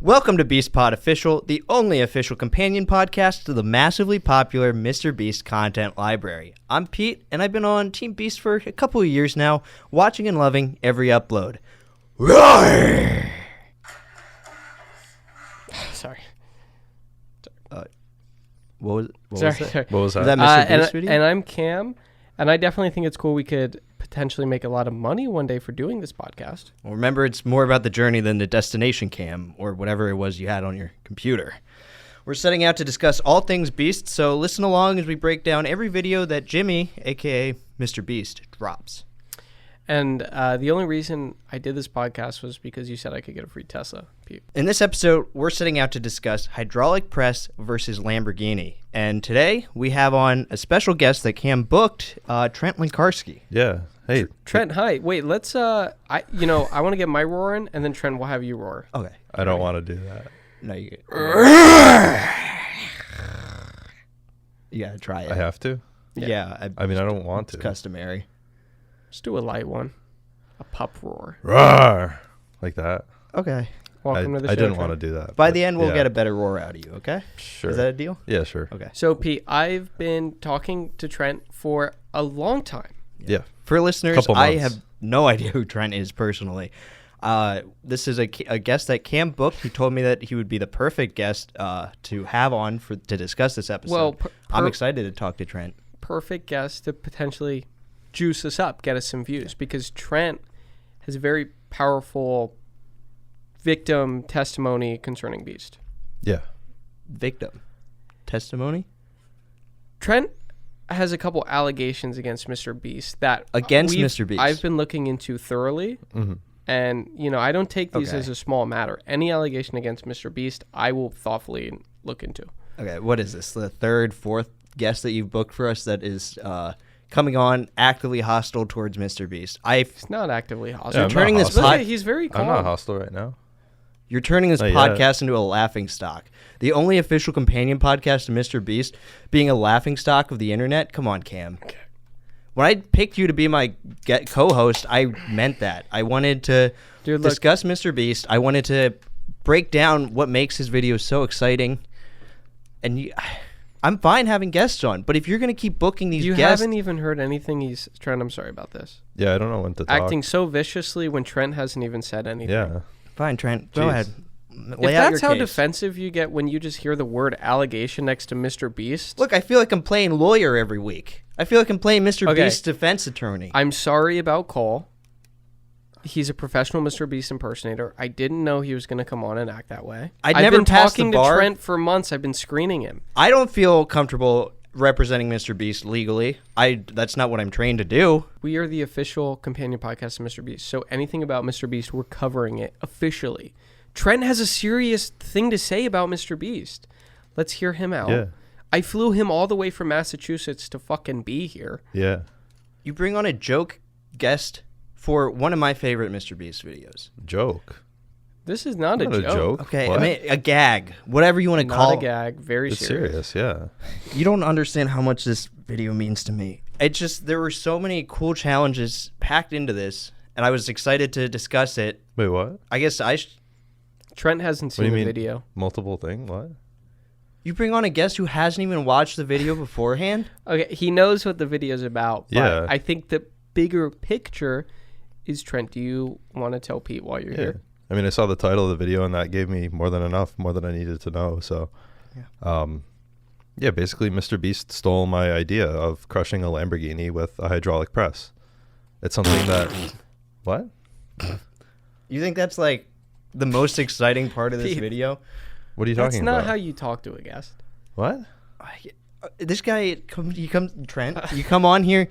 Welcome to Beast Pod Official, the only official companion podcast to the massively popular MrBeast content library. I'm Pete, and I've been on Team Beast for a couple of years now, watching and loving every upload. Roar! Sorry. What was that? Sorry. What was that? Was that MrBeast video? And I'm Cam, and I definitely think it's cool we could potentially make a lot of money one day for doing this podcast. Well, remember, it's more about the journey than the destination, Cam, or whatever it was you had on your computer. We're setting out to discuss all things Beast, so listen along as we break down every video that Jimmy, a.k.a. MrBeast, drops. And the only reason I did this podcast was because you said I could get a free Tesla, Pete. In this episode, we're setting out to discuss Hydraulic Press vs Lamborghini. And today, we have on a special guest that Cam booked, Trent Lenkarski. Yeah. Hey. Trent, hi. Wait, let's, I want to get my roar in, and then Trent will have you roar. Okay. I don't want to do that. No, you gotta try it. I have to? Yeah. I mean, I don't want It's to. customary. Just do a light one. A pup roar. Roar! Like that. Okay. Welcome to the show, I didn't Trent. want to do that. By but the end, we'll yeah. get a better roar out of you, okay? Sure. Is that a deal? Yeah, sure. Okay. So, Pete, I've been talking to Trent for a long time. Yeah. For listeners, Couple I months. have no idea who Trent is personally. This is a guest that Cam booked. He told me that he would be the perfect guest to have on to discuss this episode. Well, I'm excited to talk to Trent. Perfect guest to potentially juice us up, get us some views, because Trent has a very powerful victim testimony concerning Beast. Yeah. Victim testimony? Trent has a couple allegations against MrBeast that Against MrBeast? I've been looking into thoroughly. Mm-hmm. And, I don't take these Okay. as a small matter. Any allegation against MrBeast, I will thoughtfully look into. Okay, what is this? The third, fourth guest that you've booked for us that is coming on actively hostile towards MrBeast. He's not actively hostile. Yeah, I'm turning not this hostile. pod- He's very calm. I'm not hostile right now. You're turning this Not yet. podcast into a laughing stock. The only official companion podcast to MrBeast being a laughing stock of the internet? Come on, Cam. Okay. When I picked you to be my co-host, I meant that. I wanted to Dude, look, discuss MrBeast. I wanted to break down what makes his videos so exciting. And I'm fine having guests on, but if you're going to keep booking these you guests... haven't even heard anything he's... Trent, I'm sorry about this. Yeah, I don't know when to talk. Acting so viciously when Trent hasn't even said anything. Yeah. Fine, Trent, go Jeez. ahead. If Lay out that's your how case. defensive you get when you just hear the word allegation next to MrBeast, Look, I feel like I'm playing lawyer every week. I feel like I'm playing MrBeast's Okay. defense attorney. I'm sorry about Cole. He's a professional MrBeast impersonator. I didn't know he was going to come on and act that way. I've I've never been passed the talking bar. to Trent for months. I've been screening him. I don't feel comfortable representing MrBeast legally. That's not what I'm trained to do. We are the official companion podcast of MrBeast. So anything about MrBeast, we're covering it officially. Trent has a serious thing to say about MrBeast. Let's hear him out. Yeah. I flew him all the way from Massachusetts to fucking be here. Yeah. You bring on a joke guest for one of my favorite MrBeast videos. Joke. This is not, Not a joke. Okay, What? I mean, a gag, whatever you want to Not call a it. gag. Very It's serious. serious, yeah. You don't understand how much this video means to me. It's just, there were so many cool challenges packed into this, and I was excited to discuss it. Wait, what? I guess Trent hasn't What do seen you the mean? video. Multiple thing? What? you bring on a guest who hasn't even watched the video beforehand? Okay, he knows what the video's about. But Yeah. I think the bigger picture is, Trent, do you want to tell Pete while you're Yeah. here? I mean, I saw the title of the video, and that gave me more than enough, more than I needed to know. So, yeah, basically, MrBeast stole my idea of crushing a Lamborghini with a hydraulic press. It's something that... What? You think that's like the most exciting part of this Pete. video? What are you That's talking not about? how you talk to a guest. What? This guy, Trent, you come on here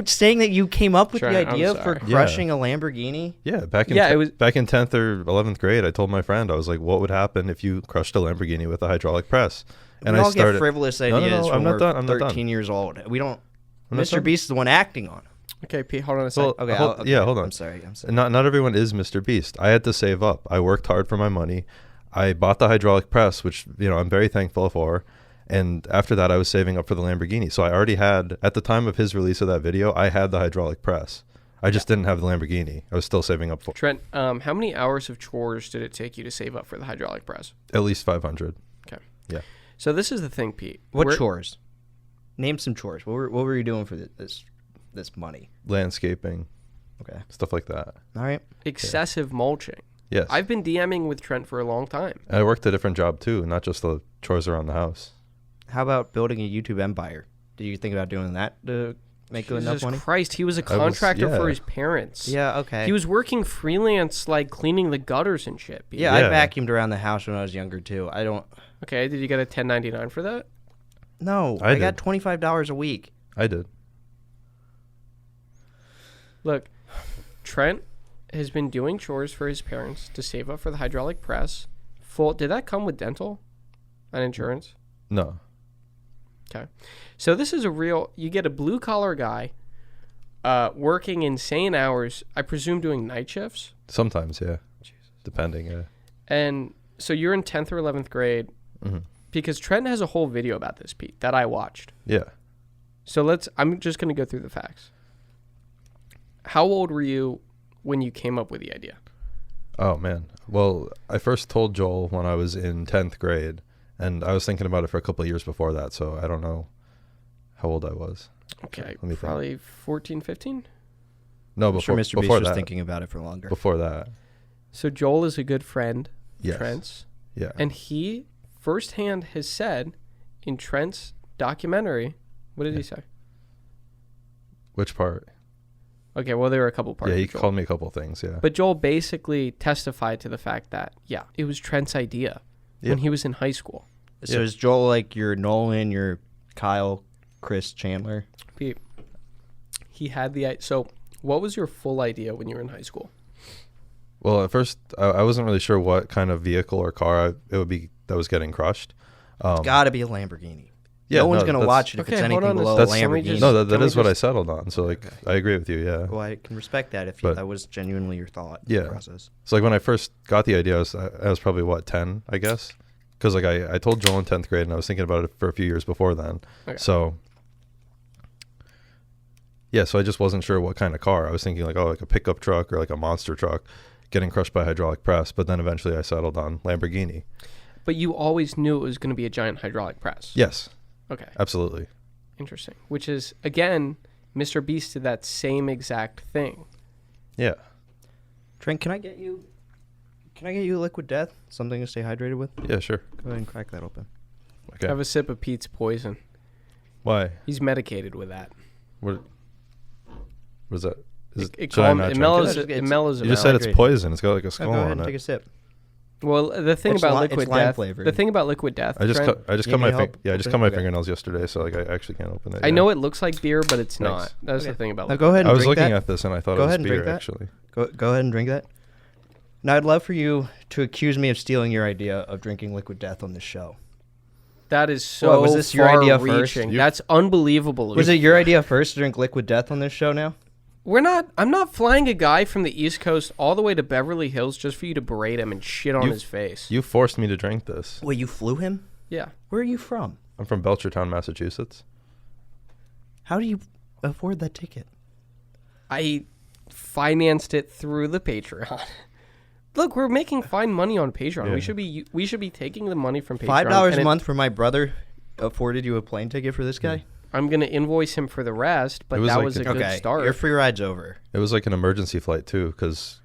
saying that you came up with Trent, the I'm idea for sorry. crushing a Lamborghini. Yeah, back in Yeah, it was- back in 10th or 11th grade, I told my friend, I was like, what would happen if you crushed a Lamborghini with a hydraulic press? And we I all started... get frivolous no, ideas I'm when not we're done. I'm not 13 done. years old. We don't. I'm not done. MrBeast is the one acting on it. Okay, Pete, hold on a Well, second. Okay, hold, yeah, hold on. I'm sorry. Not everyone is MrBeast. I had to save up. I worked hard for my money. I bought the hydraulic press, which I'm very thankful for. And after that, I was saving up for the Lamborghini. So I already had, at the time of his release of that video, I had the hydraulic press. I just didn't have the Lamborghini. I was still saving up for Trent, how many hours of chores did it take you to save up for the hydraulic press? at least 500. Okay. Yeah. So this is the thing, Pete. What chores? Name some chores. What were you doing for this money? Landscaping, Okay. stuff like that. All right. Excessive mulching. Yes. I've been DMing with Trent for a long time. And I worked a different job too, not just the chores around the house. How about building a YouTube empire? Did you think about doing that to make enough Jesus money? Christ, he was a contractor for his parents. Yeah, okay. He was working freelance, like cleaning the gutters and shit. Pete. Yeah, I Yeah. vacuumed around the house when I was younger too. I don't. Okay, did you get a 1099 for that? No, I I got did. $25 a week. I did. Look, Trent has been doing chores for his parents to save up for the hydraulic press. Did that come with dental and insurance? No. Okay. So this is you get a blue collar guy working insane hours, I presume doing night shifts. Sometimes, yeah. Depending, yeah. And so you're in 10th or 11th grade because Trent has a whole video about this, Pete, that I watched. Yeah. So I'm just going to go through the facts. How old were you when you came up with the idea? Oh, man. Well, I first told Joel when I was in 10th grade, and I was thinking about it for a couple of years before that, so I don't know how old I was. Okay, Let me think. probably 14, 15? No, I'm before, sure Mr. before Beast was that. thinking about it for longer. Before that. So Joel is a good friend of Yes. Trent's, Yeah. and he firsthand has said in Trent's documentary, what did he say? Which part? Okay, well, there were a couple parts. Yeah, he of Joel. called me a couple of things, yeah. But Joel basically testified to the fact that, yeah, it was Trent's idea when he was in high school. So is Joel like your Nolan, your Kyle, Chris Chandler? Pete, he had so what was your full idea when you were in high school? Well, at first, I wasn't really sure what kind of vehicle or car it would be that was getting crushed. It's got to be a Lamborghini. Yeah, no one's no, going to that's- watch it if Okay, it's hold anything on a below a second. Can we Lamborghini. just- No, that Can we is what I just- settled on. So, like, I agree with you, yeah. Well, I can respect that if But- that was genuinely your thought Yeah. process. So, like, when I first got the idea, I was probably, 10, I guess? Because, like, I told Joel in 10th grade, and I was thinking about it for a few years before then. Okay. So, yeah, so I just wasn't sure what kind of car. I was thinking, like, like a pickup truck or, like, a monster truck getting crushed by hydraulic press. But then eventually I settled on Lamborghini. But you always knew it was going to be a giant hydraulic press. Yes, Okay. absolutely. Interesting. Which is, again, Mr. Beast did that same exact thing. Yeah. Trent, can I get you liquid death? Something to stay hydrated with? Yeah, sure. Go ahead and crack that open. Okay. Have a sip of Pete's poison. Why? He's medicated with that. What is that? It should I not drink mellows it? it mellows You it just out. said it's hydrated. poison. It's got like a Oh, skull go ahead on and it. take a sip. Well, the thing It's about li- liquid it's lime death. flavored. The thing about liquid death. I just Trent, cut. I just Need cut my any help? I just Okay, cut my okay. fingernails yesterday, so like I actually can't open it. I know it looks like beer, but it's Thanks. not. That's the Okay. thing about Now liquid. go ahead and I was drink looking that. at this and I thought Go it was ahead and beer drink that. actually. Go ahead and drink that. Now, I'd love for you to accuse me of stealing your idea of drinking liquid death on this show. That is so was this your idea first? far-reaching. That's unbelievable. Was it your idea first to drink liquid death on this show now? I'm not flying a guy from the East Coast all the way to Beverly Hills just for you to berate him and shit on his face. You forced me to drink this. Wait, you flew him? Yeah. Where are you from? I'm from Belchertown, Massachusetts. How do you afford that ticket? I financed it through the Patreon. Look, we're making fine money on Patreon. Yeah. We should be taking the money from Patreon. $5 and a month for my brother afforded you a plane ticket for this guy? I'm gonna invoice him for the rest, but It was that like was a a- good Okay, start. your free ride's over. It was like an emergency flight too, because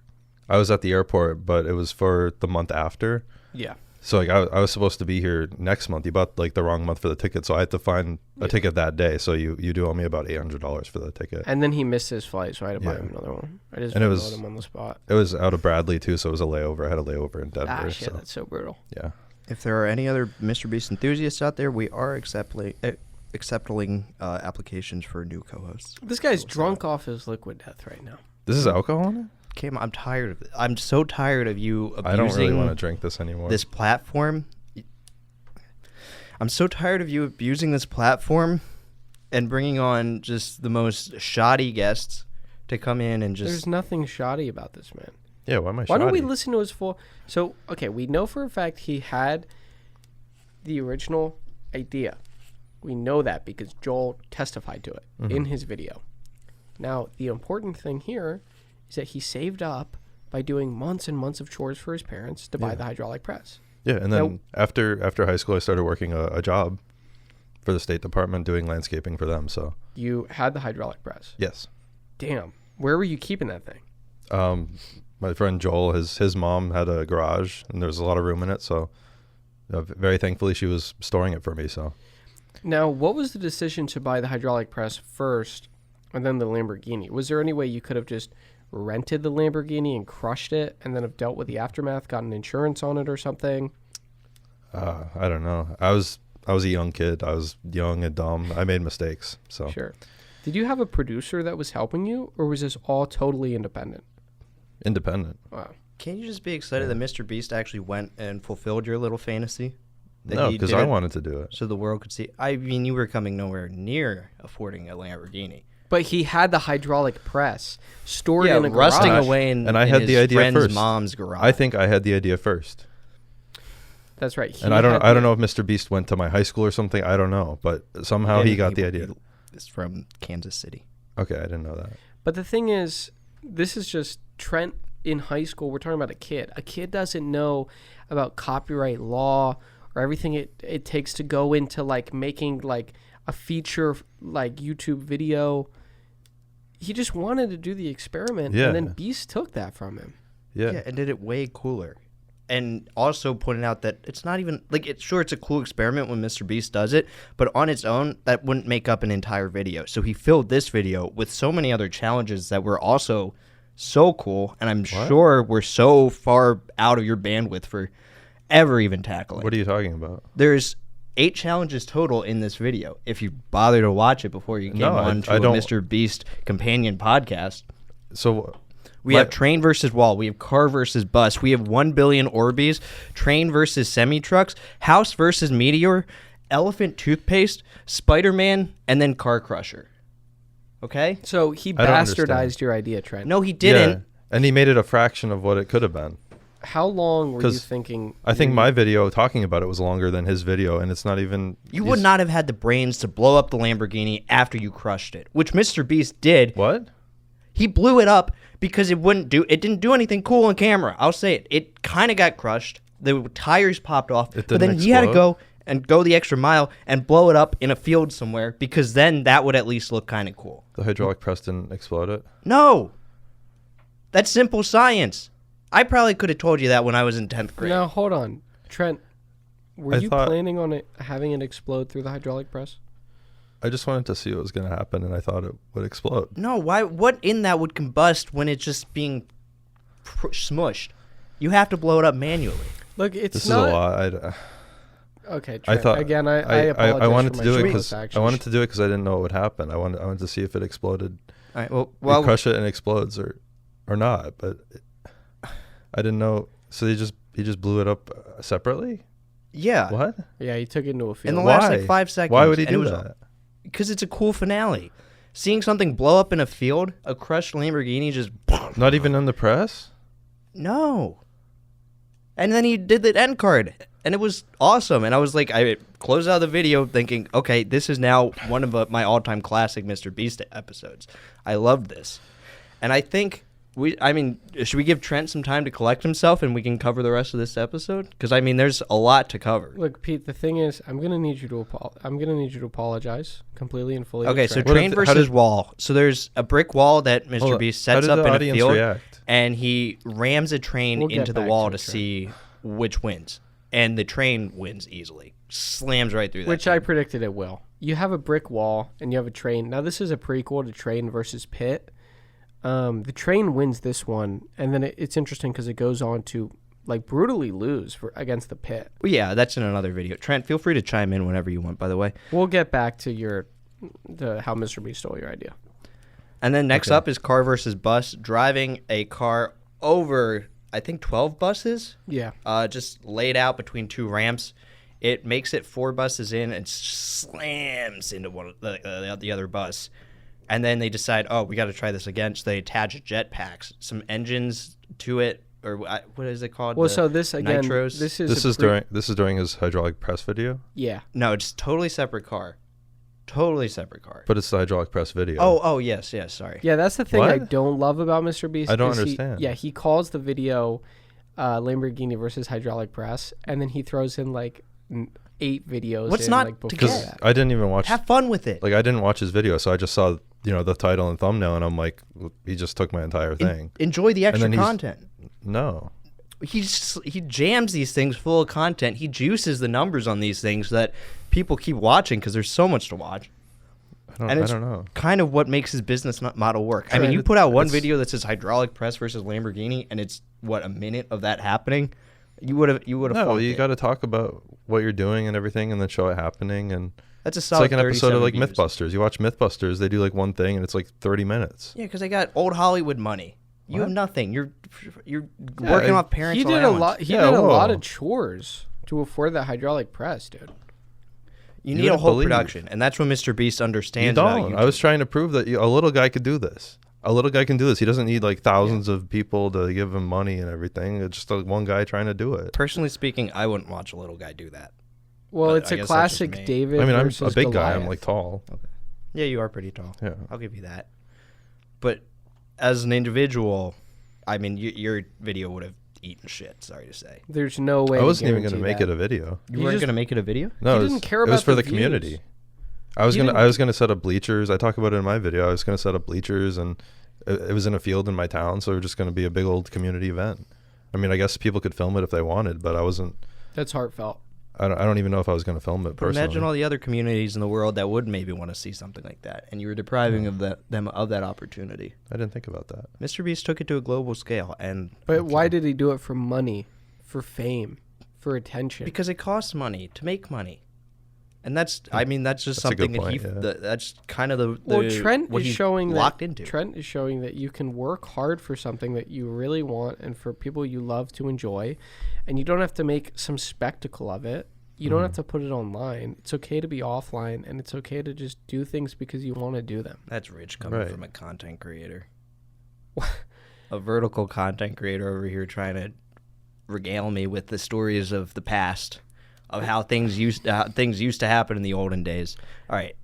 I was at the airport, but it was for the month after. Yeah. So like I was supposed to be here next month. You bought like the wrong month for the ticket, so I had to find a ticket that day. So you do owe me about $800 for the ticket. And then he missed his flight, so I had to buy Yeah. him another one. I just And it load was- him on the spot. It was out of Bradley too, so it was a layover. I had a layover in Denver. Ah, shit, so that's so brutal. yeah. If there are any other Mr. Beast enthusiasts out there, we are accepting applications for new co-hosts. This guy's drunk off his liquid death right now. This is alcohol in it? Cam, I'm tired of it. I'm so tired of you abusing I don't really want to drink this anymore. this platform. I'm so tired of you abusing this platform and bringing on just the most shoddy guests to come in and just... There's nothing shoddy about this man. Yeah, why am I Why don't we shoddy? listen to his full... So, okay, we know for a fact he had the original idea. We know that because Joel testified to it in his video. Now, the important thing here is that he saved up by doing months and months of chores for his parents to buy the hydraulic press. Yeah, and then after high school, I started working a job for the State Department doing landscaping for them. So you had the hydraulic press? Yes. Damn. Where were you keeping that thing? My friend Joel, his mom had a garage, and there was a lot of room in it. So very thankfully, she was storing it for me. So now, what was the decision to buy the hydraulic press first and then the Lamborghini? Was there any way you could have just rented the Lamborghini and crushed it and then have dealt with the aftermath, gotten insurance on it or something? I don't know. I was a young kid. I was young and dumb. I made mistakes. So Sure. Did you have a producer that was helping you, or was this all totally independent? Independent. Wow. Can't you just be excited that MrBeast actually went and fulfilled your little fantasy? That No, he because did I it wanted to do it. so the world could see. I mean, you were coming nowhere near affording a Lamborghini. But he had the hydraulic press stored in a garage. rusting away in, And I in had his the idea friend's first. mom's garage. I think I had the idea first. That's right. And I don't know if MrBeast went to my high school or something. I don't know, but somehow he got the idea. It's from Kansas City. Okay, I didn't know that. But the thing is, this is just Trent in high school. We're talking about a kid. A kid doesn't know about copyright law or everything it takes to go into like making like a feature like YouTube video. He just wanted to do the experiment, and then Beast took that from him. Yeah. And did it way cooler. And also pointing out that it's not even like it's a cool experiment when MrBeast does it, but on its own that wouldn't make up an entire video. So he filled this video with so many other challenges that were also so cool, and I'm sure we're so far out of your bandwidth for ever even tackling. What are you talking about? There's 8 challenges total in this video. If you bother to watch it before you came on to a MrBeast companion podcast. So we have train versus wall. We have car versus bus. We have 1 billion Orbeez. Train versus semi-trucks. House versus meteor. Elephant toothpaste. Spider-Man. And then car crusher. Okay? So he I don't bastardized understand. your idea, Trent. No, he didn't. Yeah, and he made it a fraction of what it could have been. How long were you thinking? I think my video talking about it was longer than his video, and it's not even... You would not have had the brains to blow up the Lamborghini after you crushed it, which MrBeast did. What? He blew it up because it didn't do anything cool on camera. I'll say it. It kind of got crushed. The tires popped off. But then he had to go the extra mile and blow it up in a field somewhere, because then that would at least look kind of cool. The hydraulic press didn't explode it? No. That's simple science. I probably could have told you that when I was in 10th grade. Now, hold on. Trent, were you planning on having it explode through the hydraulic press? I just wanted to see what was going to happen, and I thought it would explode. No, why? What in that would combust when it's just being smushed? You have to blow it up manually. Look, it's this not... is a lot. Okay, Trent, I thought again, I apologize. I wanted for to do my it shameless because I actions. wanted to do it because I didn't know what would happen. I wanted to see if it exploded. All right. Well, You crush it and it explodes or not, but I didn't know. So he just blew it up separately. Yeah. What? Yeah, he took it into a field. In the last like 5 seconds. Why would he do that? Because it's a cool finale. Seeing something blow up in a field, a crushed Lamborghini just... Not even in the press? No. And then he did the end card, and it was awesome. And I was like, I closed out the video thinking, okay, this is now one of my all-time classic MrBeast episodes. I loved this. And I think... should we give Trent some time to collect himself and we can cover the rest of this episode? Because there's a lot to cover. Look, Pete, the thing is, I'm gonna need you to apologize completely and fully. Okay, so train versus wall. So there's a brick wall that MrBeast sets up in a field, and he rams a train into the wall to see which wins, and the train wins easily. Slams right through that. Which I predicted it will. You have a brick wall and you have a train. Now this is a prequel to Train versus Pit. The train wins this one, and then it's interesting because it goes on to like brutally lose against the Pit. Well, yeah, that's in another video. Trent, feel free to chime in whenever you want, by the way. We'll get back to how MrBeast stole your idea. And then next up is car versus bus, driving a car over, I think, 12 buses. Yeah. Just laid out between 2 ramps. It makes it 4 buses in and slams into the other bus. And then they decide, we got to try this again. So they attach jetpacks, some engines to it, or what is it called? Well, so this again, nitros. this is during his hydraulic press video. Yeah. No, it's totally separate car. Totally separate car. But it's the hydraulic press video. Oh, yes, sorry. Yeah, that's the thing I What? don't love about MrBeast. I don't is understand. He calls the video Lamborghini versus hydraulic press, and then he throws in like 8 videos. What's in, not like, to before get? that. I didn't even watch. Have fun with it. Like I didn't watch his video, so I just saw the title and thumbnail, and I'm like, he just took my entire thing. Enjoy the extra then he's- content. No. He jams these things full of content. He juices the numbers on these things that people keep watching because there's so much to watch. I don't know. Kind of what makes his business model work. I mean, you put out one video that says hydraulic press versus Lamborghini, and it's a minute of that happening. You would have. No, you got to talk about what you're doing and everything, and then show it happening. And That's a it's solid. like an episode of like views. MythBusters. You watch MythBusters, they do like one thing, and it's like 30 minutes. Yeah, because they got old Hollywood money. You have What? nothing. You're working off parents. He did a lot. He Yeah, did a lot whoa. of chores to afford that hydraulic press, dude. You You need a wouldn't whole believe. production, and that's what MrBeast You understands about don't. YouTube. I was trying to prove that a little guy could do this. A little guy can do this. He doesn't need like thousands of people to give him money and everything. It's just like one guy trying to do it. Personally speaking, I wouldn't watch a little guy do that. Well, But it's I a guess that's just me. classic David. I mean, I'm a versus big guy. Goliath. I'm like tall. Yeah, you are pretty tall. Yeah. I'll give you that. But as an individual, I mean, your video would have eaten shit. Sorry to say. There's no way. I wasn't even going to make it a video. You You weren't just- gonna make it a video? No, He it didn't was, care it was about for the the community. views. I was He gonna didn't- set up bleachers. I talk about it in my video. I was gonna set up bleachers, and it was in a field in my town, so it was just gonna be a big old community event. I mean, I guess people could film it if they wanted, but I wasn't. That's heartfelt. I don't even know if I was gonna film it But personally. imagine all the other communities in the world that would maybe want to see something like that, and you were depriving of them of that opportunity. I didn't think about that. MrBeast took it to a global scale, and But why did he do it for money, for fame, for attention? because it costs money to make money, and that's just That's a something good that he point, yeah. that's kind of the well, Trent what is he's showing locked that into. Trent is showing that you can work hard for something that you really want and for people you love to enjoy, and you don't have to make some spectacle of it. You don't have to put it online. It's okay to be offline, and it's okay to just do things because you want to do them. That's rich coming Right. from a content creator. A vertical content creator over here trying to regale me with the stories of the past, of how things used to happen in the olden days. All right.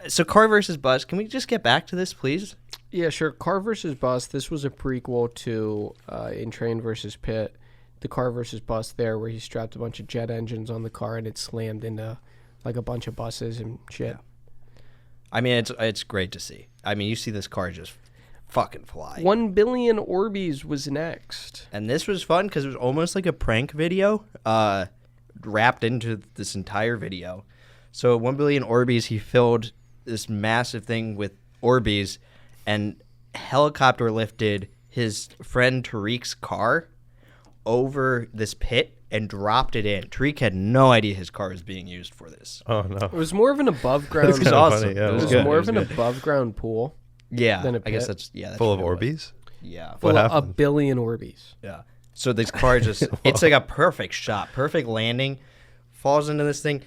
So car versus bus. Can we just get back to this, please? Yeah, sure. Car versus Bus. This was a prequel to in Train versus Pit. The Car versus Bus there, where he strapped a bunch of jet engines on the car and it slammed into like a bunch of buses and shit. I mean, it's great to see. I mean, you see this car just fucking fly. 1 billion Orbeez was next. And this was fun because it was almost like a prank video wrapped into this entire video. So at 1 billion Orbeez, he filled this massive thing with Orbeez and helicopter lifted his friend Tariq's car over this pit and dropped it in. Tariq had no idea his car was being used for this. Oh no. It was more of an above ground. It was awesome. Yeah, It was good. more It of an good. above ground pool. Yeah, Than a I guess pit. that's that's Full of what it was. Orbeez? Yeah, What Full of a happened? billion Orbeez. yeah. So this car just it's like a perfect shot, perfect landing, falls into this thing.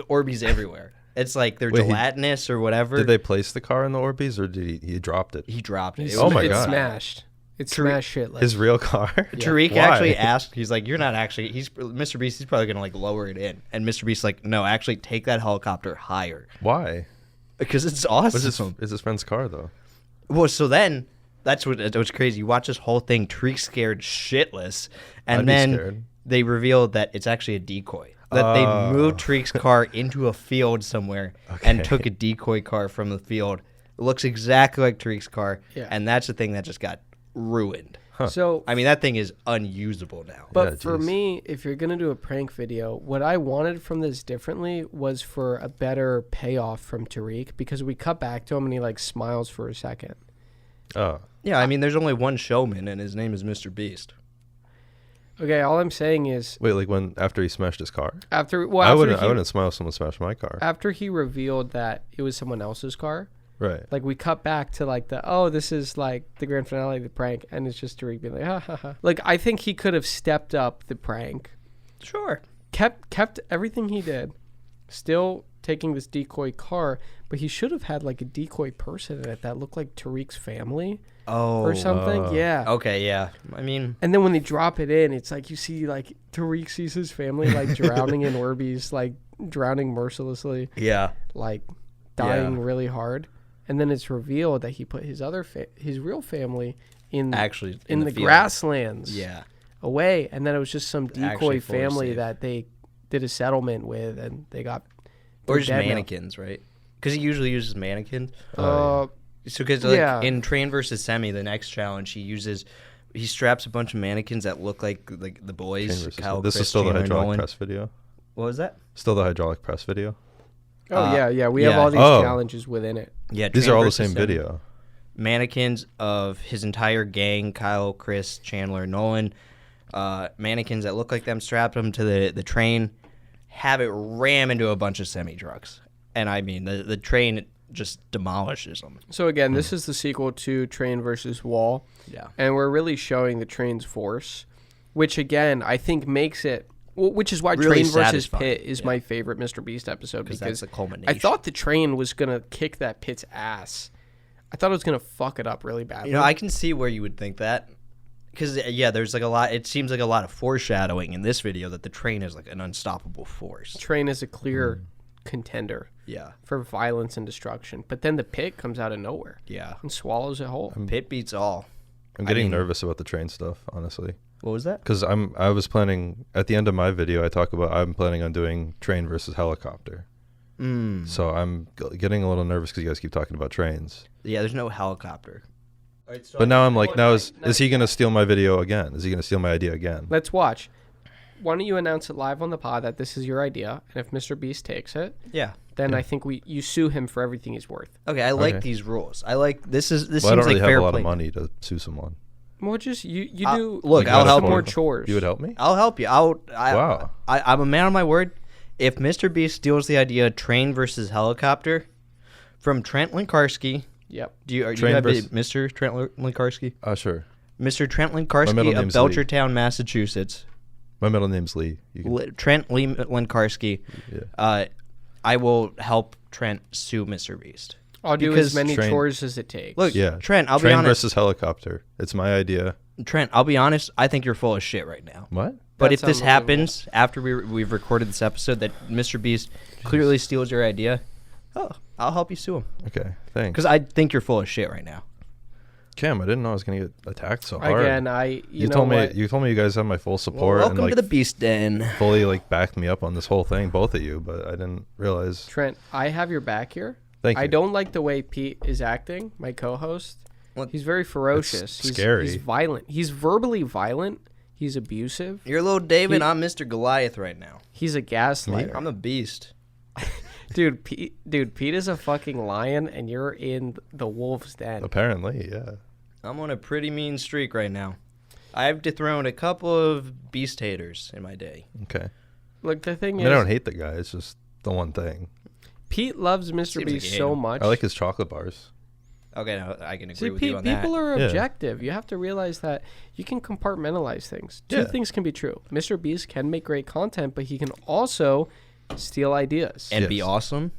Orbeez everywhere. It's like they're Wait, gelatinous or whatever. Did they place the car in the Orbeez, or did he dropped it? He dropped it. It Oh was- my It God. smashed. It smashed shit. Like, His real car? Tariq Why? actually asked. He's like, "You're not actually." He's MrBeast. He's probably gonna like lower it in, and MrBeast's like, "No, actually, take that helicopter higher Why? because it's awesome." Is his friend's car though? Well, so then that's what's crazy. You watch this whole thing. Tariq scared shitless, and I'd be then scared. they revealed that it's actually a decoy. That they moved Tariq's car into a field somewhere and Okay. took a decoy car from the field. It looks exactly like Tariq's car, Yeah. and that's the thing that just got ruined. So, I mean, that thing is unusable now. but Yeah, for geez. me, if you're gonna do a prank video, what I wanted from this differently was for a better payoff from Tariq, because we cut back to him and he like smiles for a second. Oh. Yeah, I mean, there's only one showman, and his name is MrBeast. Okay, all I'm saying is Wait, like after he smashed his car? after I he, wouldn't smile if someone smashed my car. after he revealed that it was someone else's car, Right. like we cut back to like this is like the grand finale of the prank, and it's just Tariq being like, ha ha ha. Like I think he could have stepped up the prank, Sure. kept everything he did, still taking this decoy car, but he should have had like a decoy person in it that looked like Tariq's family or something. Yeah. Okay, yeah. I mean, And then when they drop it in, it's like you see like Tariq sees his family like drowning in Orbeez, like drowning mercilessly, Yeah. like dying really hard, and then it's revealed that he put his his real family in the field. grasslands. Yeah. Away, and then it was just some decoy Actually fully family safe. that they did a settlement with, and they got Or just dead now. mannequins, right? Because he usually uses mannequins. Uh, So because in Train versus Semi, the next challenge, he straps a bunch of mannequins that look like the boys. Kyle, This Chris, is still the Chandler, hydraulic Nolan. press video. What was that? Still the hydraulic press video. yeah, we have yeah. all these Oh. challenges within it. Yeah, These Train are all the versus same Semi. video. Mannequins of his entire gang: Kyle, Chris, Chandler, Nolan. Mannequins that look like them, strapped them to the train, have it ram into a bunch of semi trucks, and I mean the train just demolishes them. So again, this is the sequel to Train versus Wall. Yeah. And we're really showing the train's force, which again I think makes it, which is why Really Train versus satisfying, Pit is my favorite MrBeast episode, Because because that's the culmination. I thought the train was gonna kick that Pit's ass. I thought it was gonna fuck it up really badly. I can see where you would think that. Because, there's like a lot, it seems like a lot of foreshadowing in this video that the train is like an unstoppable force. Train is a clear contender Yeah. for violence and destruction, but then the Pit comes out of nowhere Yeah. and swallows it whole. Pit beats all. I'm getting mean- nervous about the train stuff, honestly. What was that? Because I was planning, at the end of my video, I talk about I'm planning on doing train versus helicopter. So I'm getting a little nervous because you guys keep talking about trains. Yeah, there's no helicopter. But now I'm like, is he going to steal my video again? Is he going to steal my idea again? Let's watch. Why don't you announce it live on the pod that this is your idea, and if MrBeast takes it, Yeah. then I think you sue him for everything he's worth. Okay, I like Okay. these rules. I like this Well, I seems don't really like have fair a lot play. of money to sue someone. Well, just you I'll- do. look, you I'll do help some more you. chores. You would help me? I'll help you. Wow. I'm a man of my word. If MrBeast steals the idea of train versus helicopter from Trent Lenkarski, Yep. do you Train have vers- Mr. Trent Lenkarski? Sure. Mr. Trent My Lenkarski middle of name's Lee. Belchertown, Massachusetts. My middle name's Lee. You can, Trent Lee Lenkarski. yeah. I will help Trent sue MrBeast. I'll do Because as many train- chores as it takes. Look, Yeah. Trent, I'll be train honest. versus helicopter. It's my idea. Trent, I'll be honest. I think you're full of shit right now. What? But That's if this unbelievable. happens after we've recorded this episode that MrBeast clearly steals your idea, I'll help you sue him. Okay, thanks. Because I think you're full of shit right now. Cam, I didn't know I was going to get attacked so hard. Again, you know told me what? you told me you guys have my full Well, support welcome and to like the Beast Den. fully like backed me up on this whole thing, both of you, but I didn't realize. Trent, I have your back here. Thank you. I don't like the way Pete is acting, my co-host. Well, He's very ferocious. It's scary. He's violent. He's verbally violent. He's abusive. You're little David. I'm Mr. Goliath right now. He's a gaslighter. I'm a beast. Dude, Pete is a fucking lion, and you're in the wolf's den. Apparently, yeah. I'm on a pretty mean streak right now. I've dethroned a couple of beast haters in my day. Okay. Look, the thing I mean, I is, don't hate the guy. It's just the one thing. Pete loves Seems like you MrBeast hate so him. much. I like his chocolate bars. Okay, no, I can agree See, with you Pete, on that. people are Yeah. objective. You have to realize that you can compartmentalize things. Two Yeah. things can be true. MrBeast can make great content, but he can also steal ideas. And be Yes. awesome.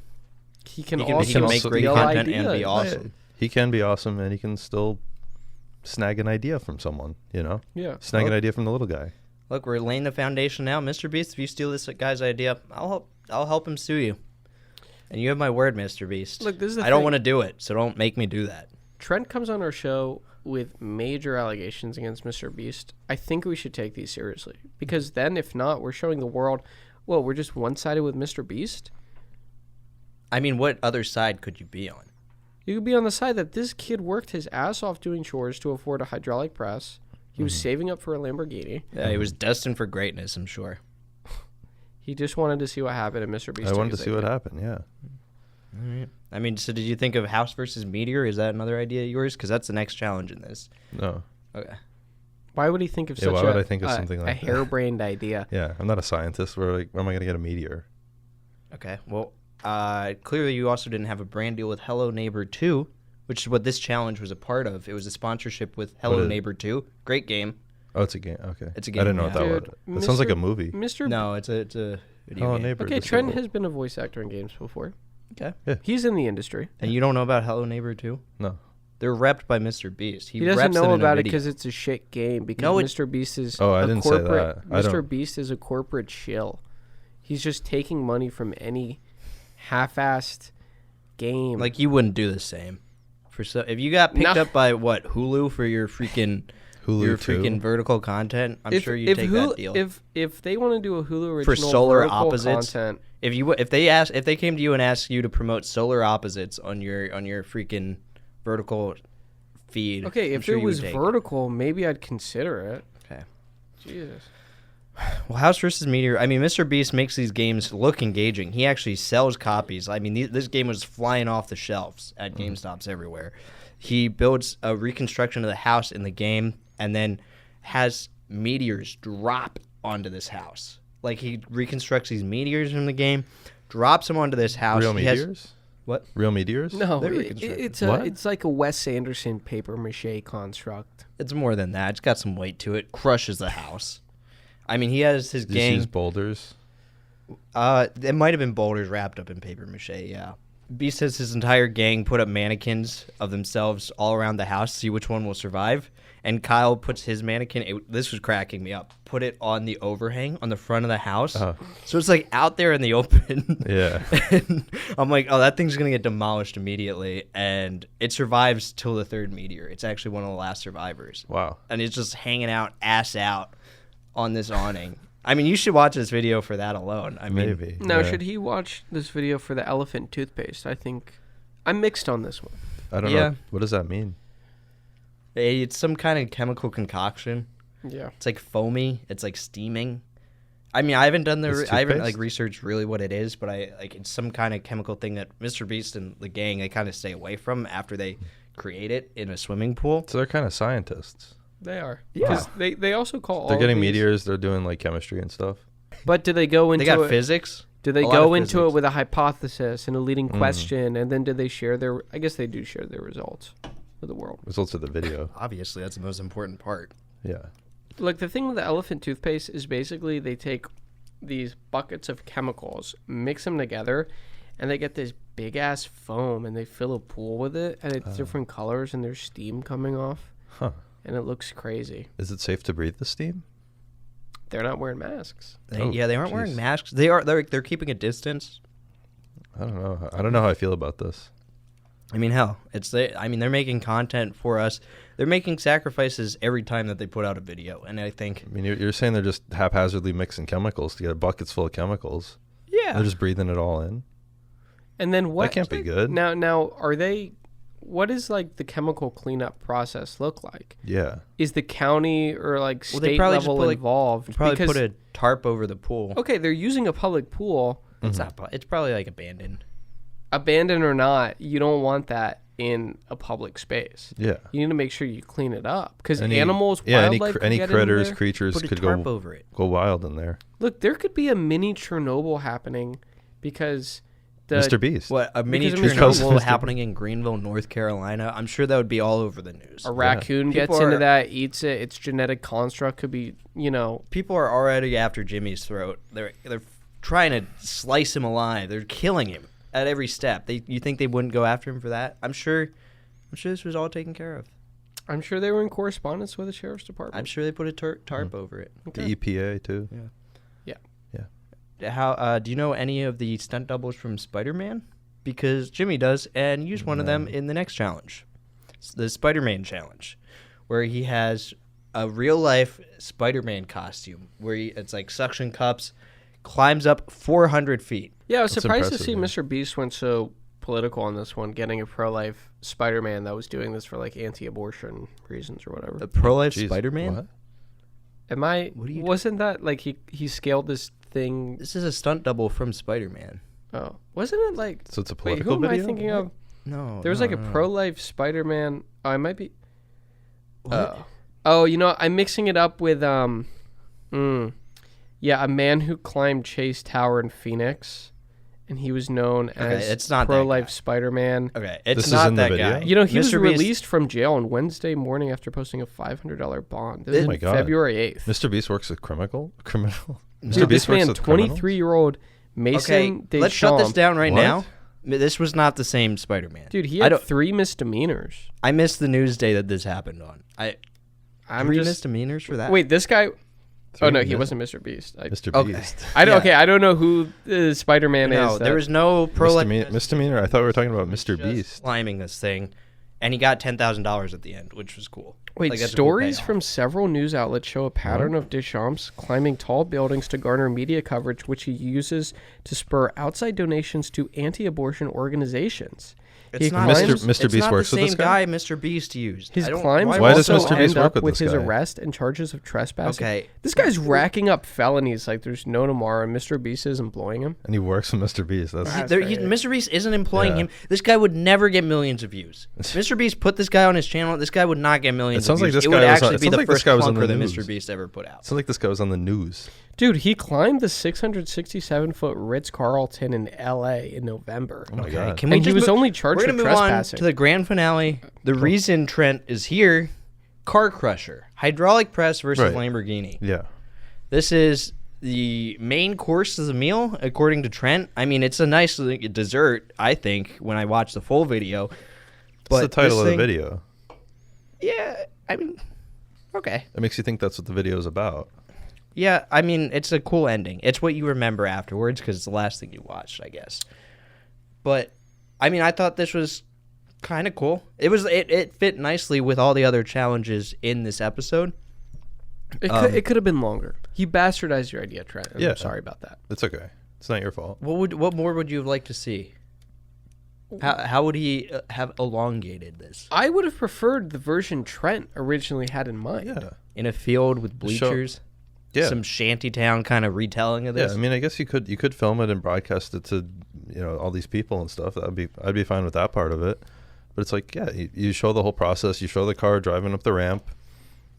He can He can also make great steal content ideas. and be awesome. He can be awesome, and he can still snag an idea from someone. You know, Yeah. snag an idea from the little guy. Look, we're laying the foundation now. MrBeast, if you steal this guy's idea, I'll help him sue you. And you have my word, MrBeast. Look, this is the I don't thing. want to do it, so don't make me do that. Trent comes on our show with major allegations against MrBeast. I think we should take these seriously, because then, if not, we're showing the world, well, we're just one-sided with MrBeast. I mean, what other side could you be on? You could be on the side that this kid worked his ass off doing chores to afford a hydraulic press. He was saving up for a Lamborghini. Yeah, he was destined for greatness, I'm sure. He just wanted to see what happened, and MrBeast. I wanted to see what happened. Yeah. I mean, so did you think of House versus Meteor? Is that another idea of yours? Because that's the next challenge in this. No. Okay. Why would he think of Yeah, such why a, would I think of a- something a like that? harebrained idea? Yeah. I'm not a scientist. Where am I going to get a meteor? Okay. Well, clearly you also didn't have a brand deal with Hello Neighbor 2, which is what this challenge was a part of. It was a sponsorship with Hello What is- Neighbor 2. Great game. Oh, it's a game. Okay. It's a I game, didn't know yeah. what that Dude, was. It sounds like a Mr. movie. Mr. No, it's a video Oh, game. neighbor. Okay, this is Trent cool. has been a voice actor in games before. Okay. He's in the industry. And you don't know about Hello Neighbor 2? No. They're repped by MrBeast. He doesn't reps know in a about it video. because it's a shit game. Because No, MrBeast is Oh, I a didn't say corporate. that. I don't- MrBeast is a corporate shill. He's just taking money from any half-assed game. Like, you wouldn't do the same. If you got picked up by Hulu for your freaking vertical content, I'm sure you'd take that deal. If they want to do a Hulu original for solar vertical opposites content, if they came to you and asked you to promote solar opposites on your freaking vertical feed, okay, if it was vertical, maybe I'd consider it. Okay. Jesus. Well, House vs. Meteor. I mean, MrBeast makes these games look engaging. He actually sells copies. I mean, this game was flying off the shelves at GameStops everywhere. He builds a reconstruction of the house in the game and then has meteors drop onto this house. Like, he reconstructs these meteors from the game, drops them onto this house. Real meteors? What? Real meteors? No, it's like a Wes Anderson paper mache construct. It's more than that. It's got some weight to it. Crushes the house. I mean, he has his gang. Use boulders? It might have been boulders wrapped up in paper mache, yeah. Beast has his entire gang put up mannequins of themselves all around the house to see which one will survive. And Kyle puts his mannequin, this was cracking me up, put it on the overhang on the front of the house. So it's like out there in the open. Yeah. And I'm like, oh, that thing's going to get demolished immediately. And it survives till the third meteor. It's actually one of the last survivors. Wow. And it's just hanging out, ass out on this awning. I mean, you should watch this video for that alone. I mean, maybe. No, should he watch this video for the elephant toothpaste? I think I'm mixed on this one. I don't know. What does that mean? It's some kind of chemical concoction. Yeah. It's like foamy. It's like steaming. I mean, I haven't researched really what it is, but it's some kind of chemical thing that MrBeast and the gang, they kind of stay away from after they create it in a swimming pool. So they're kind of scientists. They are. Yeah. They also call they're all getting these, meteors. They're doing like chemistry and stuff. But do they go into They got physics? Do they go into it with a hypothesis and a leading question, and then do they share their? I guess they do share their results with the world. Results of the video. Obviously, that's the most important part. Yeah. Like, the thing with the elephant toothpaste is basically they take these buckets of chemicals, mix them together, and they get this big ass foam, and they fill a pool with it, and it's different colors, and there's steam coming off. Huh. And it looks crazy. Is it safe to breathe the steam? They're not wearing masks. They aren't wearing masks. They're keeping a distance. I don't know. I don't know how I feel about this. I mean, hell, they're making content for us. They're making sacrifices every time that they put out a video, and I think. I mean, you're saying they're just haphazardly mixing chemicals to get buckets full of chemicals. Yeah. They're just breathing it all in. And then what? That can't be good. Now, are they? What does like the chemical cleanup process look like? Yeah. Is the county or like state probably level involved? Probably put a tarp over the pool. Okay, they're using a public pool. It's not. It's probably like abandoned. Abandoned or not, you don't want that in a public space. Yeah. You need to make sure you clean it up because animals, wildlife, any get critters, in there. creatures Put a could tarp over it. Go wild in there. Look, there could be a mini Chernobyl happening because MrBeast. What, a mini Because Chernobyl happening in Greenville, North Carolina? I'm sure that would be all over the news. a raccoon gets into that, eats it. Its genetic construct could be, People are already after Jimmy's throat. They're trying to slice him alive. They're killing him at every step. You think they wouldn't go after him for that? I'm sure this was all taken care of. I'm sure they were in correspondence with the sheriff's department. I'm sure they put a tarp over it. The EPA too. Yeah. How do you know any of the stunt doubles from Spider-Man? Because Jimmy does, and use one of them in the next challenge, the Spider-Man challenge, where he has a real-life Spider-Man costume where it's like suction cups, climbs up 400 feet. Yeah, I was That's surprised to see impressive, MrBeast went so political on this one, getting a pro-life Spider-Man that was doing this for like anti-abortion reasons or whatever. A pro-life Jeez, Spider-Man? what? Wasn't that like he scaled this thing? This is a stunt double from Spider-Man. Oh, wasn't it like? So it's a Wait, political who am video? I thinking of? No. There was like a pro-life Spider-Man. Oh, I might be. What? I'm mixing it up with a man who climbed Chase Tower in Phoenix, and he was known as it's not that pro-life guy. Spider-Man. Okay, it's This is not in the that video? guy. He was Mr. Beast- released from jail on Wednesday morning after posting a $500 bond. This Oh is my God. February 8th. MrBeast works with criminal. Dude, this man, with criminals? 23-year-old Mason Okay, Deschamps. let's shut this down right What? now. This was not the same Spider-Man. Dude, he had 3 misdemeanors. I missed the news day that this happened on. I'm 3 just misdemeanors for that? wait. This guy Oh no, he wasn't MrBeast. Mr. Okay. Beast. I don't. Yeah. Okay, I don't know who Spider-Man No, is. there was no pro Misdemeanor. I thought we were talking about Mr. Beast. Sliming this thing, and he got $10,000 at the end, which was cool. Wait, Like, that's a cool stories payoff. from several news outlets show a pattern of Deschamps climbing tall buildings to garner media coverage, which he uses to spur outside donations to anti-abortion organizations. It's not Mr. it's Beast not works the with this same guy? Mr. Beast used. His I don't- climbs why does also Mr. Beast end work up with with this his guy? arrest and charges of trespassing. Okay. This guy's racking up felonies like there's no tomorrow, and Mr. Beast is employing him. And he works with Mr. Beast. That's Mr. Beast isn't employing Yeah. him. This guy would never get millions of views. Mr. Beast put this guy on his channel. This guy would not get millions It sounds of like views. this It guy would was on- actually it be sounds the like this first guy was on clunker the that news. Mr. Beast ever put out. Sounds like this guy was on the news. Dude, he climbed the 667-foot Ritz-Carlton in L.A. in November. Oh my God. Can we And he just was move- only charged We're with gonna move on trespassing. to the grand finale. The reason Trent is here, car crusher, hydraulic press versus Right. Lamborghini. Yeah. This is the main course of the meal, according to Trent. I mean, it's a nice dessert, I think, when I watch the full video. What's the title this of the thing- video? Yeah, I mean, okay. It makes you think that's what the video is about. Yeah, I mean, it's a cool ending. It's what you remember afterwards because it's the last thing you watched, I guess. But, I mean, I thought this was kind of cool. It fit nicely with all the other challenges in this episode. It could have been longer. He bastardized your idea, Trent. And Yeah. I'm sorry about that. It's okay. It's not your fault. What more would you have liked to see? How would he have elongated this? I would have preferred the version Trent originally had in mind. Yeah. In a field with The show- bleachers? Yeah. Some shantytown kind of retelling of Yeah, this? I mean, I guess you could film it and broadcast it to, all these people and stuff. I'd be fine with that part of it. But it's like, yeah, you show the whole process. You show the car driving up the ramp.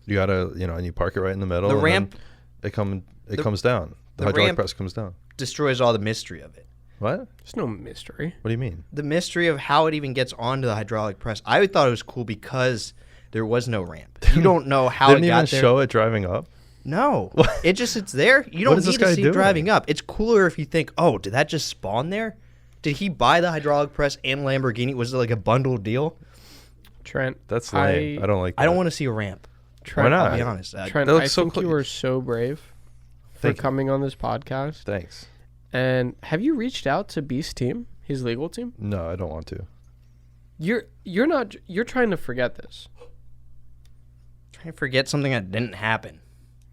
You gotta, and you park it right in the middle. The and ramp- then it comes down. The the hydraulic ramp- press comes down. Destroys all the mystery of it. What? There's no mystery. What do you mean? The mystery of how it even gets onto the hydraulic press. I thought it was cool because there was no ramp. You don't know how Didn't it even got there. show it driving up. No, it just sits there. You What don't is this need to guy see doing? it driving up. It's cooler if you think, oh, did that just spawn there? Did he buy the hydraulic press and Lamborghini? Was it like a bundled deal? Trent, That's lame. I don't like that. I don't want to see a ramp. Trent, Why not? I'll be honest. Trent, That looks I so think cool. you are so brave for Thank you. coming on this podcast. Thanks. And have you reached out to Beast's team, his legal team? No, I don't want to. You're trying to forget this. Trying to forget something that didn't happen.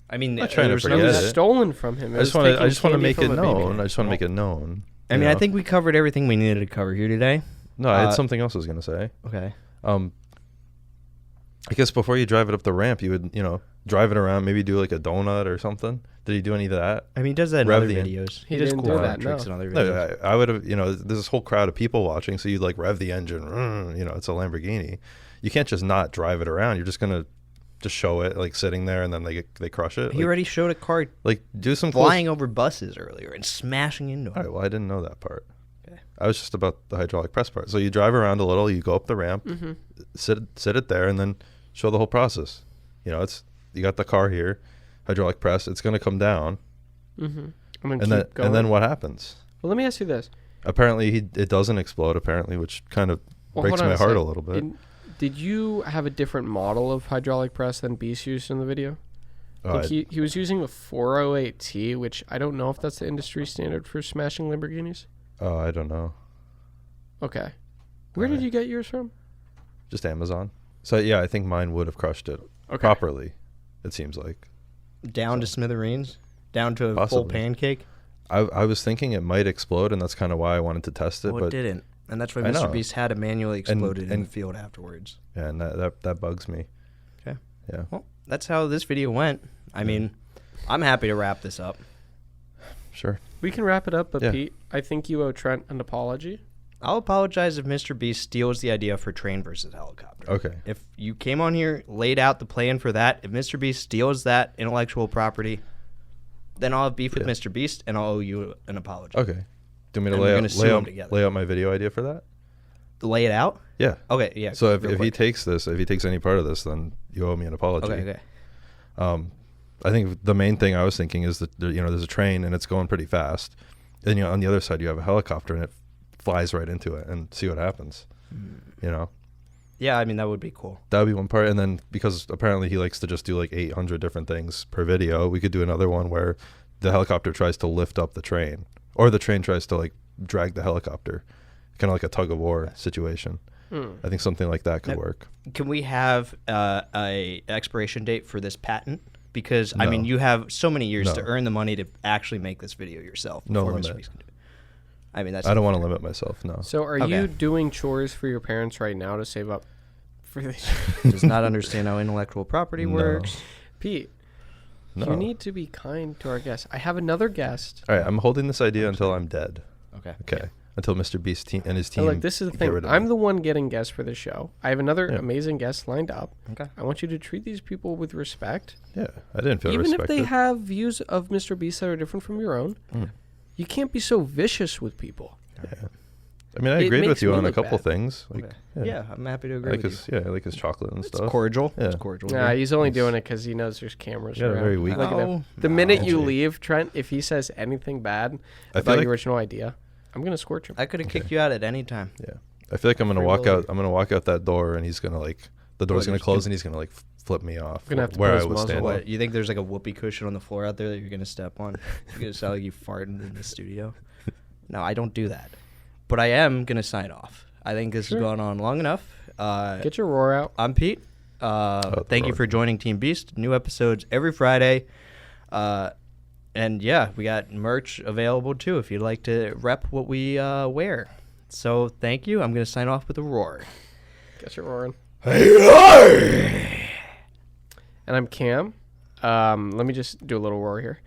I mean, not trying to there was forget It no- was it. stolen from him. I just want to make it known. I just want to make it known. I mean, I think we covered everything we needed to cover here today. No, I had something else I was gonna say. Okay. I guess before you drive it up the ramp, you would, drive it around, maybe do like a donut or something. Did he do any of that? I mean, he does that in Rev other the- videos. He does didn't cool do that, tricks no. in other No, videos. I would have, there's this whole crowd of people watching, so you'd like rev the engine, it's a Lamborghini. You can't just not drive it around. You're just gonna just show it like sitting there, and then they crush it. He already showed a car Like do some flying over buses earlier and smashing into All them. right, well, I didn't know that part. Okay. I was just about the hydraulic press part. So you drive around a little, you go up the ramp, sit it there, and then show the whole process. You got the car here, hydraulic press. It's gonna come down, Mm-hmm. and then what happens? Well, let me ask you this. Apparently, it doesn't explode. Apparently, which kind of breaks hold on my heart a second. little bit. Did you have a different model of hydraulic press than Beast used in the video? Oh, He was using a 408T, which I don't know if that's the industry standard for smashing Lamborghinis. I don't know. Okay. Where did you get yours from? Just Amazon. So yeah, I think mine would have crushed it Okay. properly. It seems like. Down to smithereens, down to a full Possibly. pancake. I was thinking it might explode, and that's kind of why I wanted to test it. Well, but it didn't, and that's why I Mr. know. Beast had to manually explode it in and- the field afterwards. yeah, and that bugs me. Okay. Yeah. Well, that's how this video went. I mean, I'm happy to wrap this up. Sure. We can wrap it up, but Yeah. Pete, I think you owe Trent an apology. I'll apologize if Mr. Beast steals the idea for train versus helicopter. Okay. If you came on here, laid out the plan for that, if Mr. Beast steals that intellectual property, then I'll have beef with Yeah. Mr. Beast, and I'll owe you an apology. Okay. Do you want me And to we're gonna sue 'em together. lay out my video idea for that? Lay it out? Yeah. Okay, yeah. So if real he quick. takes any part of this, then you owe me an apology. Okay. I think the main thing I was thinking is that there's a train and it's going pretty fast, and on the other side you have a helicopter and it flies right into it, and see what happens. Yeah, I mean, that would be cool. That would be one part. And then because apparently he likes to just do like 800 different things per video, we could do another one where the helicopter tries to lift up the train, or the train tries to like drag the helicopter, kind of like a tug of war situation. I think something like that could work. Can we have a expiration date for this patent? Because I No. mean, you have so many years to No. earn the money to actually make this video yourself. No before limit. Mr. Beast can do it. I mean, that's I don't want to limit myself. No. So are Okay. you doing chores for your parents right now to save up for this? does not understand how intellectual property No. works. Pete, No. you need to be kind to our guests. I have another guest. All right, I'm holding this idea until I'm dead. Okay. Okay. Until Mr. Beast and his So, team. look, this is the get thing. rid of I'm me. the one getting guests for this show. I have another Yeah. amazing guest lined up. Okay. I want you to treat these people with respect. Yeah, I didn't feel Even respected. if they have views of Mr. Beast that are different from your own, you can't be so vicious with people. Yeah. I mean, I It agreed with makes you me on a look couple bad. things. Like, Okay. Yeah, I'm happy to I agree like with his, you. yeah, I like his chocolate and It's stuff. cordial. Yeah. It's cordial. Nah, he's only Nice. doing it because he knows there's cameras You got a around. very weak- Look at him. No, The minute you Gee. leave, Trent, if he says anything bad I feel about like- your original idea, I'm gonna scorch him. I could have kicked you out at any time. Yeah. I feel like I'm gonna Free walk will. out. I'm gonna walk out that door, and he's gonna like the door's What, gonna you're close, and he's gonna like flip me off. Gonna have to where put I his was muzzle standing. What, you think there's like a whoopee cushion on the floor out there that you're going to step on? You're going to sound like you farted in the studio? No, I don't do that. But I am going to sign off. I think this Sure. has gone on long enough. Get your roar out. I'm Pete. Thank you roar. for joining Team Beast. New episodes every Friday. And yeah, we got merch available too if you'd like to rep what we wear. So thank you. I'm going to sign off with a roar. Get your roaring. And I'm Cam. Let me just do a little roar here.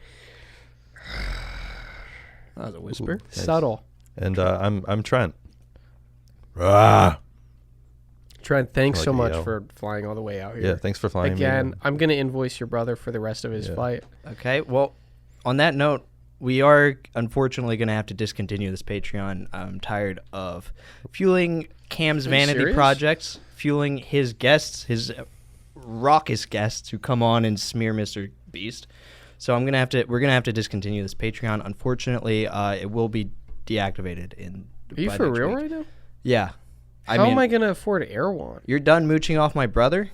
That was a whisper. Nice. Subtle. And I'm Trent. Rah. Trent, thanks Like so a much yell. for flying all the way out here. Yeah, thanks for flying me Again, in. I'm going to invoice your brother for the rest of his Yeah. flight. Okay, well, on that note, we are unfortunately going to have to discontinue this Patreon. I'm tired of fueling Cam's Are you vanity serious? projects, fueling his guests, his raucous guests who come on and smear Mr. Beast. So we're gonna have to discontinue this Patreon. Unfortunately, it will be deactivated in. Are you by for next real week. right now? Yeah. How am I going to afford Airwan? You're done mooching off my brother.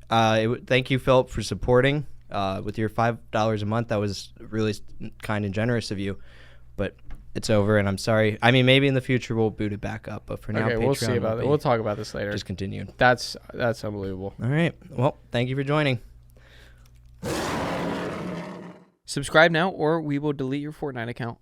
Thank you, Philip, for supporting with your $5 a month. That was really kind and generous of you, but it's over, and I'm sorry. I mean, maybe in the future we'll boot it back up, but for now, Okay, we'll Patreon see about will that. be We'll talk about this later. discontinued. That's unbelievable. All right. Well, thank you for joining. Subscribe now or we will delete your Fortnite account.